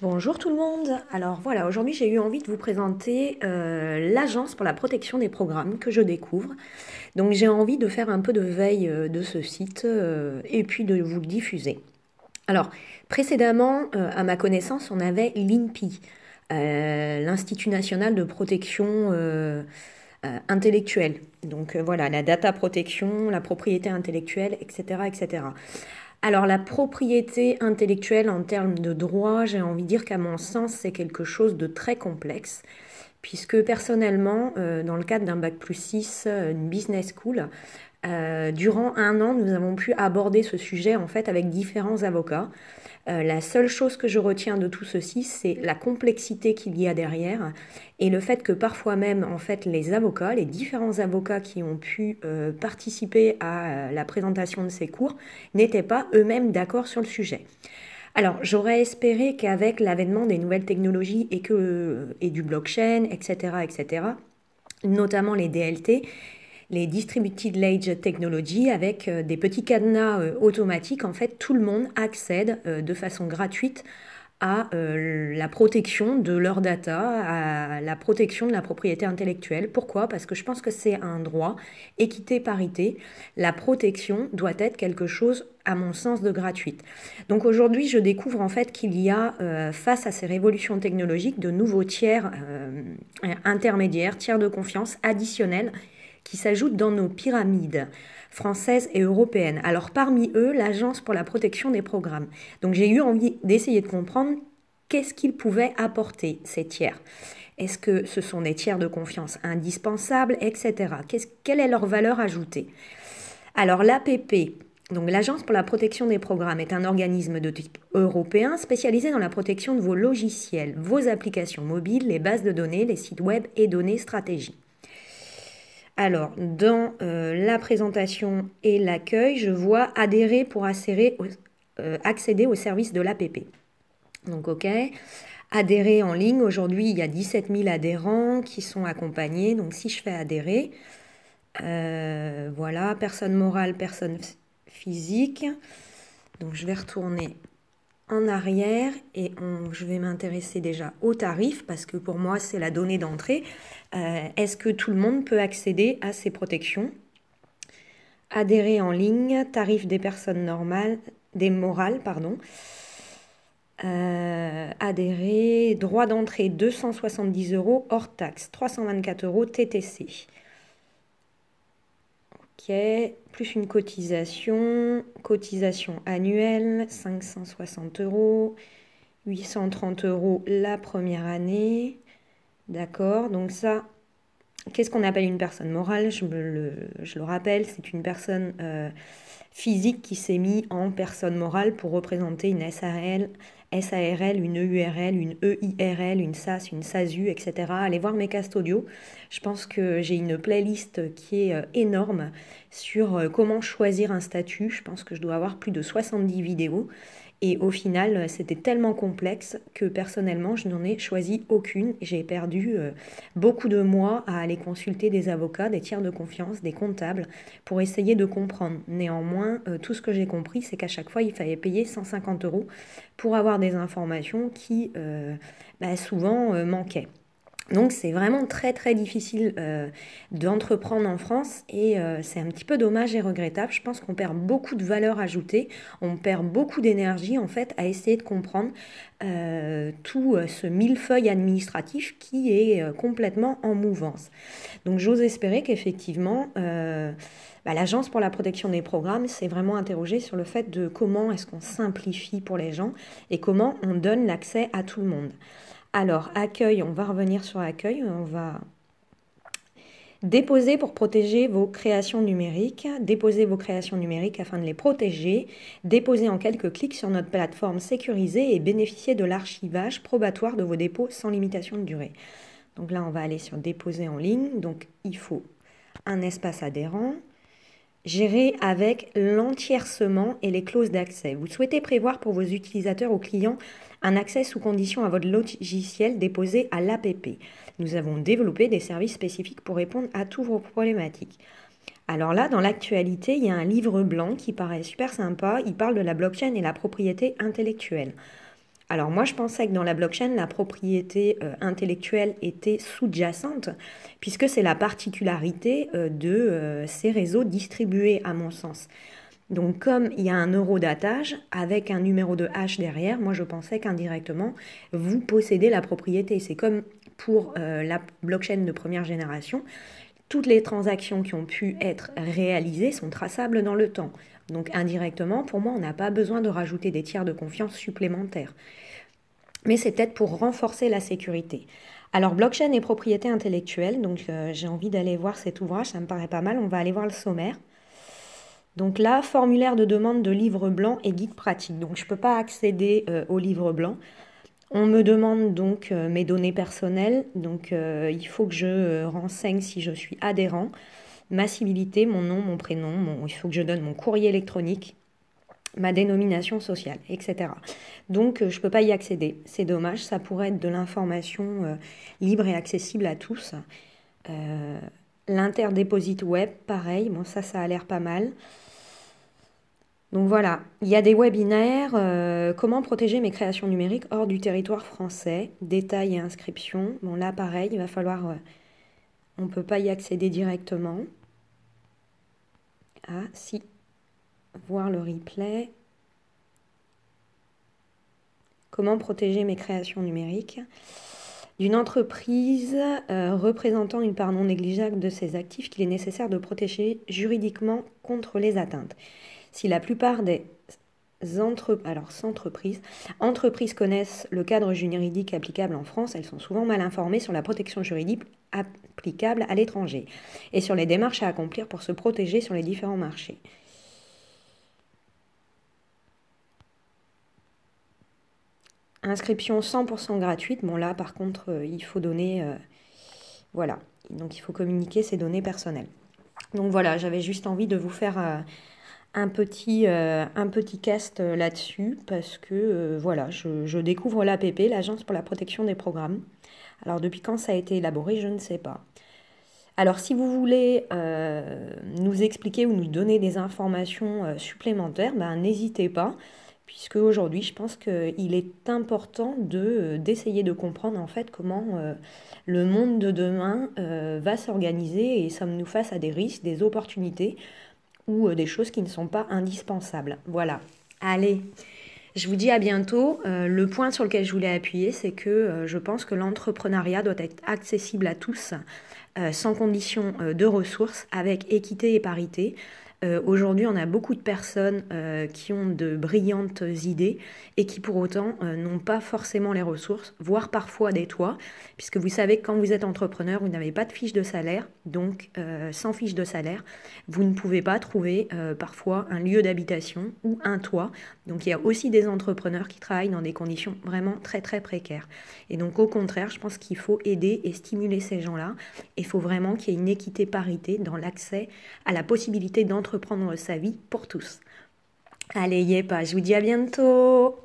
Bonjour tout le monde. Alors voilà, aujourd'hui j'ai eu envie de vous présenter l'Agence pour la protection des programmes que je découvre. Donc j'ai envie de faire un peu de veille de ce site et puis de vous le diffuser. Alors précédemment, à ma connaissance, on avait l'INPI, l'Institut national de protection intellectuelle. Donc voilà, la data protection, la propriété intellectuelle, etc., etc. Alors la propriété intellectuelle en termes de droit, j'ai envie de dire qu'à mon sens, c'est quelque chose de très complexe, puisque personnellement, dans le cadre d'un bac plus 6, une business school, durant un an, nous avons pu aborder ce sujet en fait avec différents avocats. La seule chose que je retiens de tout ceci, c'est la complexité qu'il y a derrière et le fait que parfois même, en fait, les avocats, les différents avocats qui ont pu participer à la présentation de ces cours, n'étaient pas eux-mêmes d'accord sur le sujet. Alors, j'aurais espéré qu'avec l'avènement des nouvelles technologies et du blockchain, etc., etc., notamment les DLT, les Distributed Ledger Technology, avec des petits cadenas automatiques, en fait, tout le monde accède de façon gratuite à la protection de leurs data, à la protection de la propriété intellectuelle. Pourquoi? Parce que je pense que c'est un droit, équité, parité. La protection doit être quelque chose, à mon sens, de gratuite. Donc aujourd'hui, je découvre en fait qu'il y a, face à ces révolutions technologiques, de nouveaux tiers intermédiaires, tiers de confiance additionnels qui s'ajoutent dans nos pyramides françaises et européennes. Alors parmi eux, l'Agence pour la protection des programmes. Donc j'ai eu envie d'essayer de comprendre qu'est-ce qu'ils pouvaient apporter, ces tiers. Est-ce que ce sont des tiers de confiance indispensables, etc. Quelle est leur valeur ajoutée? Alors l'APP, donc l'Agence pour la protection des programmes, est un organisme de type européen spécialisé dans la protection de vos logiciels, vos applications mobiles, les bases de données, les sites web et données stratégiques. Alors, dans la présentation et l'accueil, je vois adhérer pour accéder au service de l'APP. Donc, OK. Adhérer en ligne. Aujourd'hui, il y a 17 000 adhérents qui sont accompagnés. Donc, si je fais adhérer, voilà, personne morale, personne physique. Donc, je vais retourner en arrière et je vais m'intéresser déjà aux tarifs parce que pour moi, c'est la donnée d'entrée. Est-ce que tout le monde peut accéder à ces protections? Adhérer en ligne, tarif des personnes normales, des morales, pardon. Adhérer, droit d'entrée 270 euros hors taxe, 324 euros TTC. Ok, plus une cotisation annuelle, 560 euros, 830 euros la première année. D'accord, donc ça, qu'est-ce qu'on appelle une personne morale? Je le rappelle, c'est une personne physique qui s'est mise en personne morale pour représenter une SARL, une EURL, une EIRL, une SAS, une SASU, etc. Allez voir mes castes audio. Je pense que j'ai une playlist qui est énorme sur comment choisir un statut. Je pense que je dois avoir plus de 70 vidéos. Et au final, c'était tellement complexe que personnellement, je n'en ai choisi aucune. J'ai perdu beaucoup de mois à aller consulter des avocats, des tiers de confiance, des comptables pour essayer de comprendre. Néanmoins, tout ce que j'ai compris, c'est qu'à chaque fois, il fallait payer 150 euros pour avoir des informations qui souvent manquaient. Donc c'est vraiment très très difficile d'entreprendre en France et c'est un petit peu dommage et regrettable. Je pense qu'on perd beaucoup de valeur ajoutée, on perd beaucoup d'énergie en fait à essayer de comprendre tout ce millefeuille administratif qui est complètement en mouvance. Donc j'ose espérer qu'effectivement l'Agence pour la protection des programmes s'est vraiment interrogée sur le fait de comment est-ce qu'on simplifie pour les gens et comment on donne l'accès à tout le monde. Alors, accueil, on va revenir sur accueil, on va déposer pour protéger vos créations numériques, déposer vos créations numériques afin de les protéger, déposer en quelques clics sur notre plateforme sécurisée et bénéficier de l'archivage probatoire de vos dépôts sans limitation de durée. Donc là, on va aller sur déposer en ligne, donc il faut un espace adhérent. Gérer avec l'entiercement et les clauses d'accès. Vous souhaitez prévoir pour vos utilisateurs ou clients un accès sous condition à votre logiciel déposé à l'APP. Nous avons développé des services spécifiques pour répondre à toutes vos problématiques. Alors là, dans l'actualité, il y a un livre blanc qui paraît super sympa. Il parle de la blockchain et la propriété intellectuelle. Alors moi, je pensais que dans la blockchain, la propriété intellectuelle était sous-jacente, puisque c'est la particularité de ces réseaux distribués, à mon sens. Donc comme il y a un eurodatage avec un numéro de hash derrière, moi je pensais qu'indirectement, vous possédez la propriété. C'est comme pour la blockchain de première génération, toutes les transactions qui ont pu être réalisées sont traçables dans le temps. Donc indirectement, pour moi, on n'a pas besoin de rajouter des tiers de confiance supplémentaires. Mais c'est peut-être pour renforcer la sécurité. Alors, blockchain et propriété intellectuelle, donc j'ai envie d'aller voir cet ouvrage, ça me paraît pas mal, on va aller voir le sommaire. Donc là, formulaire de demande de livre blanc et guide pratique. Donc je ne peux pas accéder au livre blanc. On me demande donc mes données personnelles. Donc il faut que je renseigne si je suis adhérent, ma civilité, mon nom, mon prénom, il faut que je donne mon courrier électronique, ma dénomination sociale, etc. Donc je ne peux pas y accéder. C'est dommage, ça pourrait être de l'information libre et accessible à tous. L'interdéposit web, pareil, bon ça a l'air pas mal. Donc voilà, il y a des webinaires, comment protéger mes créations numériques hors du territoire français, détails et inscriptions. Bon là pareil, il va falloir, on ne peut pas y accéder directement. Ah si, voir le replay. Comment protéger mes créations numériques d'une entreprise représentant une part non négligeable de ses actifs qu'il est nécessaire de protéger juridiquement contre les atteintes. Si la plupart des entreprises connaissent le cadre juridique applicable en France, elles sont souvent mal informées sur la protection juridique applicable à l'étranger et sur les démarches à accomplir pour se protéger sur les différents marchés. Inscription 100% gratuite. Bon là par contre il faut donner, voilà, donc il faut communiquer ses données personnelles. Donc voilà, j'avais juste envie de vous faire un petit cast là-dessus parce que voilà, je découvre l'APP, l'Agence pour la protection des programmes. Alors depuis quand ça a été élaboré, je ne sais pas. Alors si vous voulez nous expliquer ou nous donner des informations supplémentaires, ben, n'hésitez pas, puisque aujourd'hui je pense qu'il est important d'essayer de comprendre en fait comment le monde de demain va s'organiser et sommes-nous face à des risques, des opportunités ou des choses qui ne sont pas indispensables. Voilà. Allez, je vous dis à bientôt. Le point sur lequel je voulais appuyer, c'est que je pense que l'entrepreneuriat doit être accessible à tous, sans condition de ressources, avec équité et parité. Aujourd'hui, on a beaucoup de personnes qui ont de brillantes idées et qui pour autant n'ont pas forcément les ressources, voire parfois des toits, puisque vous savez que quand vous êtes entrepreneur, vous n'avez pas de fiche de salaire, donc sans fiche de salaire, vous ne pouvez pas trouver parfois un lieu d'habitation ou un toit. Donc il y a aussi des entrepreneurs qui travaillent dans des conditions vraiment très très précaires. Et donc au contraire, je pense qu'il faut aider et stimuler ces gens-là. Il faut vraiment qu'il y ait une équité parité dans l'accès à la possibilité d'entreprendre sa vie pour tous. Allez, je vous dis à bientôt.